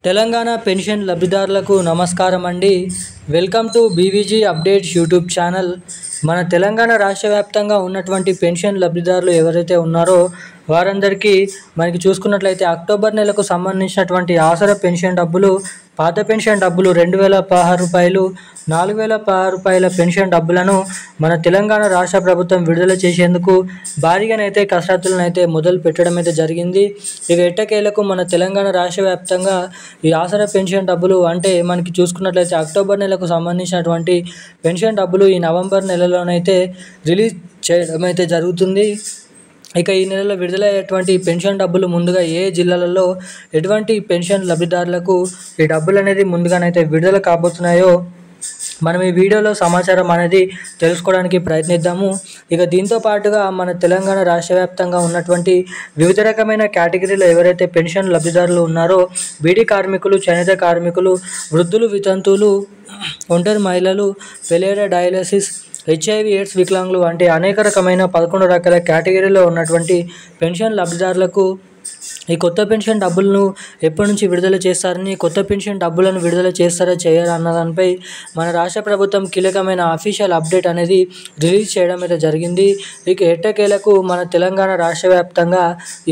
Telangana pension లబ్ధిదారులకు నమస్కారం అండి. Welcome to BVG updates YouTube channel. మన తెలంగాణ రాష్ట్ర వ్యాప్తంగా ఉన్నటువంటి పెన్షన్ లబ్ధిదారులు ఎవరైతే ఉన్నారో వారందరికీ మనకి చూసుకున్నట్లయితే అక్టోబర్ నెలకు సంబంధించినటువంటి ఆసరా పెన్షన్ డబ్బులు, పాత పెన్షన్ డబ్బులు 2016 రూపాయలు, 4016 రూపాయల పెన్షన్ డబ్బులను మన తెలంగాణ రాష్ట్ర ప్రభుత్వం విడుదల చేసేందుకు భారీగానైతే కసరత్తులనైతే మొదలు పెట్టడం అయితే జరిగింది. ఇక ఎట్టకేలకు మన తెలంగాణ రాష్ట్ర వ్యాప్తంగా ఈ ఆసరా పెన్షన్ డబ్బులు అంటే మనకి చూసుకున్నట్లయితే అక్టోబర్ నెలకు సంబంధించినటువంటి పెన్షన్ డబ్బులు ఈ నవంబర్ నెలలోనైతే రిలీజ్ చేయడం అయితే జరుగుతుంది. ఇక ఈ నెలలో విడుదలయ్యేటువంటి పెన్షన్ డబ్బులు ముందుగా ఏ జిల్లాలలో ఎటువంటి పెన్షన్ లబ్ధిదారులకు ఈ డబ్బులు అనేది ముందుగానైతే విడుదల కాబోతున్నాయో మనం ఈ వీడియోలో సమాచారం అనేది తెలుసుకోవడానికి ప్రయత్నిద్దాము. ఇక దీంతో పాటుగా మన తెలంగాణ రాష్ట్ర వ్యాప్తంగా ఉన్నటువంటి వివిధ రకమైన కేటగిరీలో ఎవరైతే పెన్షన్ లబ్ధిదారులు ఉన్నారో బీడీ కార్మికులు, చేనేత కార్మికులు, వృద్ధులు, వితంతువులు, ఒంటరి మహిళలు, పెలేరియా డయాలసిస్, హెచ్ఐవి ఎయిడ్స్ వికలాంగులు వంటి అనేక రకమైన 11 రకాల కేటగిరీలో ఉన్నటువంటి పెన్షన్ లబ్ధిదారులకు ఈ కొత్త పెన్షన్ డబ్బులను ఎప్పటి నుంచి విడుదల చేస్తారని, కొత్త పెన్షన్ డబ్బులను విడుదల చేస్తారా చేయరా అన్న దానిపై మన రాష్ట్ర ప్రభుత్వం కీలకమైన అఫీషియల్ అప్డేట్ అనేది రిలీజ్ చేయడం అయితే జరిగింది. ఇక ఎట్టకేలకు మన తెలంగాణ రాష్ట్ర వ్యాప్తంగా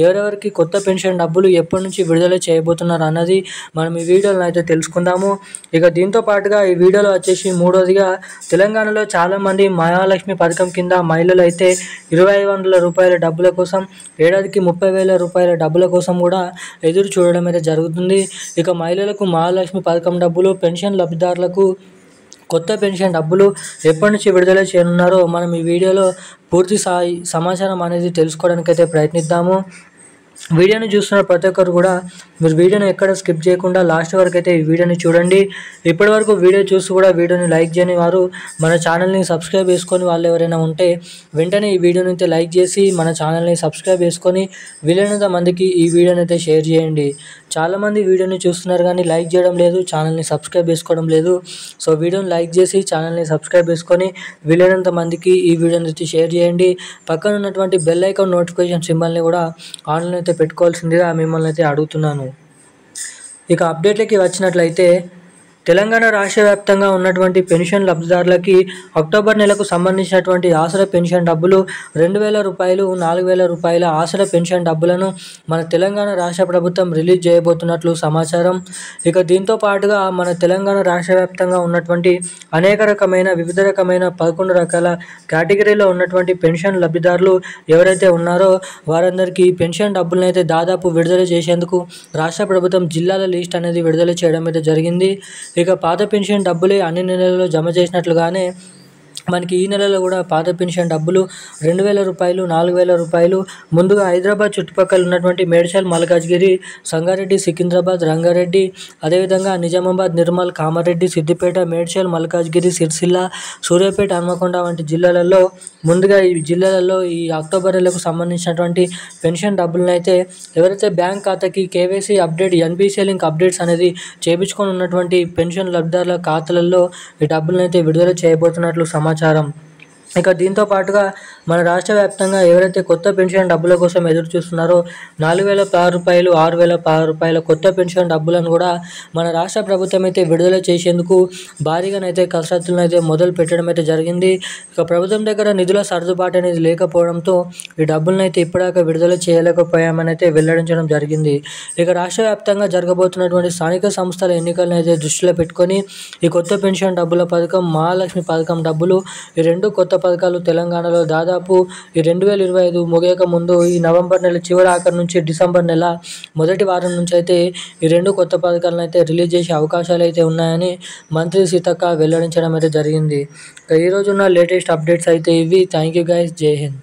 ఎవరెవరికి కొత్త పెన్షన్ డబ్బులు ఎప్పటి నుంచి విడుదల చేయబోతున్నారు అన్నది మనం ఈ వీడియోలో అయితే తెలుసుకుందాము. ఇక దీంతో పాటుగా ఈ వీడియోలో వచ్చేసి మూడోదిగా తెలంగాణలో చాలామంది మహాలక్ష్మి పథకం కింద మహిళలు అయితే 2500 రూపాయల డబ్బుల కోసం, ఏడాదికి 30,000 రూపాయల డబ్బుల కోసం కూడా ఎదురు చూడడం అయితే జరుగుతుంది. ఇక మహిళలకు మహాలక్ష్మి పథకం డబ్బులు, పెన్షన్ లబ్ధిదారులకు కొత్త పెన్షన్ డబ్బులు ఎప్పటి నుంచి విడుదల చేయనున్నారో మనం ఈ వీడియోలో పూర్తి సమాచారం అనేది తెలుసుకోవడానికి అయితే ప్రయత్నిద్దాము. వీడియోని చూస్తున్న ప్రతి ఒక్కరు కూడా మీరు వీడియోని ఎక్కడ స్కిప్ చేయకుండా లాస్ట్ వరకు అయితే ఈ వీడియోని చూడండి. ఇప్పటి వరకు వీడియో చూసి కూడా వీడియోని లైక్ చేయని వారు మన ఛానల్ని సబ్స్క్రైబ్ చేసుకొని వాళ్ళు ఎవరైనా ఉంటే వెంటనే ఈ వీడియోని అయితే లైక్ చేసి మన ఛానల్ని సబ్స్క్రైబ్ చేసుకొని వీలైనంత మందికి ఈ వీడియోని అయితే షేర్ చేయండి. చాలామంది వీడియోని చూస్తున్నారు కానీ లైక్ చేయడం లేదు, ఛానల్ని సబ్స్క్రైబ్ చేసుకోవడం లేదు. సో వీడియోని లైక్ చేసి ఛానల్ని సబ్స్క్రైబ్ చేసుకొని వీలైనంత మందికి ఈ వీడియోని అయితే షేర్ చేయండి. పక్కన ఉన్నటువంటి బెల్ ఐకాన్ నోటిఫికేషన్ సింబల్ని కూడా ఆన్లో అయితే పెట్టుకోవాల్సిందిగా మిమ్మల్ని అయితే అడుగుతున్నాను. ఇక అప్డేట్లకి వచ్చినట్లయితే తెలంగాణ రాష్ట్ర వ్యాప్తంగా ఉన్నటువంటి పెన్షన్ లబ్ధిదారులకి అక్టోబర్ నెలకు సంబంధించినటువంటి ఆసరా పెన్షన్ డబ్బులు 2,000 రూపాయలు, 4,000 రూపాయల ఆసరా పెన్షన్ డబ్బులను మన తెలంగాణ రాష్ట్ర ప్రభుత్వం రిలీజ్ చేయబోతున్నట్లు సమాచారం. ఇక దీంతో పాటుగా మన తెలంగాణ రాష్ట్ర వ్యాప్తంగా ఉన్నటువంటి అనేక రకమైన వివిధ రకమైన 11 రకాల కేటగిరీలో ఉన్నటువంటి పెన్షన్ లబ్ధిదారులు ఎవరైతే ఉన్నారో వారందరికీ పెన్షన్ డబ్బులను అయితే దాదాపు విడుదల చేసేందుకు రాష్ట్ర ప్రభుత్వం జిల్లాల లిస్ట్ అనేది విడుదల చేయడం అయితే జరిగింది. ఇక పాత పెన్షన్ డబ్బులే అన్ని నెలల్లో జమ చేసినట్లుగానే మనకి ఈ నెలలో కూడా పాత పెన్షన్ డబ్బులు 2,000 రూపాయలు, 4,000 రూపాయలు ముందుగా హైదరాబాద్ చుట్టుపక్కల ఉన్నటువంటి మేడ్చల్, మల్కాజ్గిరి, సంగారెడ్డి, సికింద్రాబాద్, రంగారెడ్డి, అదేవిధంగా నిజామాబాద్, నిర్మల్, కామారెడ్డి, సిద్దిపేట, మేడ్చల్, మల్కాజ్గిరి, సిరిసిల్ల, సూర్యాపేట, హన్మకొండ వంటి జిల్లాలలో ముందుగా ఈ జిల్లాలలో ఈ అక్టోబర్ నెలకు సంబంధించినటువంటి పెన్షన్ డబ్బులను అయితే ఎవరైతే బ్యాంక్ ఖాతాకి KYC update, NPCI link updates అనేది చేయించుకొని ఉన్నటువంటి పెన్షన్ లబ్ధిదారుల ఖాతాలలో ఈ డబ్బులను అయితే విడుదల చేయబోతున్నట్లు సమాచారం. ఇక దీంతో పాటుగా మన రాష్ట్ర వ్యాప్తంగా ఎవరైతే కొత్త పెన్షన్ డబ్బుల కోసం ఎదురు చూస్తున్నారో 4,016 రూపాయలు, 6,016 రూపాయల కొత్త పెన్షన్ డబ్బులను కూడా మన రాష్ట్ర ప్రభుత్వం అయితే విడుదల చేసేందుకు భారీగానైతే కసరత్తులను అయితే మొదలు పెట్టడం అయితే జరిగింది. ఇక ప్రభుత్వం దగ్గర నిధుల సర్దుబాటు అనేది లేకపోవడంతో ఈ డబ్బులను అయితే ఇప్పటిదాకా విడుదల చేయలేకపోయామని అయితే వెల్లడించడం జరిగింది. ఇక రాష్ట్ర వ్యాప్తంగా జరగబోతున్నటువంటి స్థానిక సంస్థల ఎన్నికలను అయితే దృష్టిలో పెట్టుకొని ఈ కొత్త పెన్షన్ డబ్బుల పథకం, మహాలక్ష్మి పథకం డబ్బులు ఈ రెండు కొత్త పథకాలు తెలంగాణలో దాదాపు ఈ 2025 ముగియక ముందు ఈ నవంబర్ నెల చివరి ఆఖరి నుంచి డిసెంబర్ నెల మొదటి వారం నుంచి అయితే ఈ రెండు కొత్త పథకాలను అయితే రిలీజ్ చేసే అవకాశాలు అయితే ఉన్నాయని మంత్రి సీతక్క వెల్లడించడం అయితే జరిగింది. ఈరోజు ఉన్న లేటెస్ట్ అప్డేట్స్ అయితే ఇవి. Thank you guys. జై హింద్.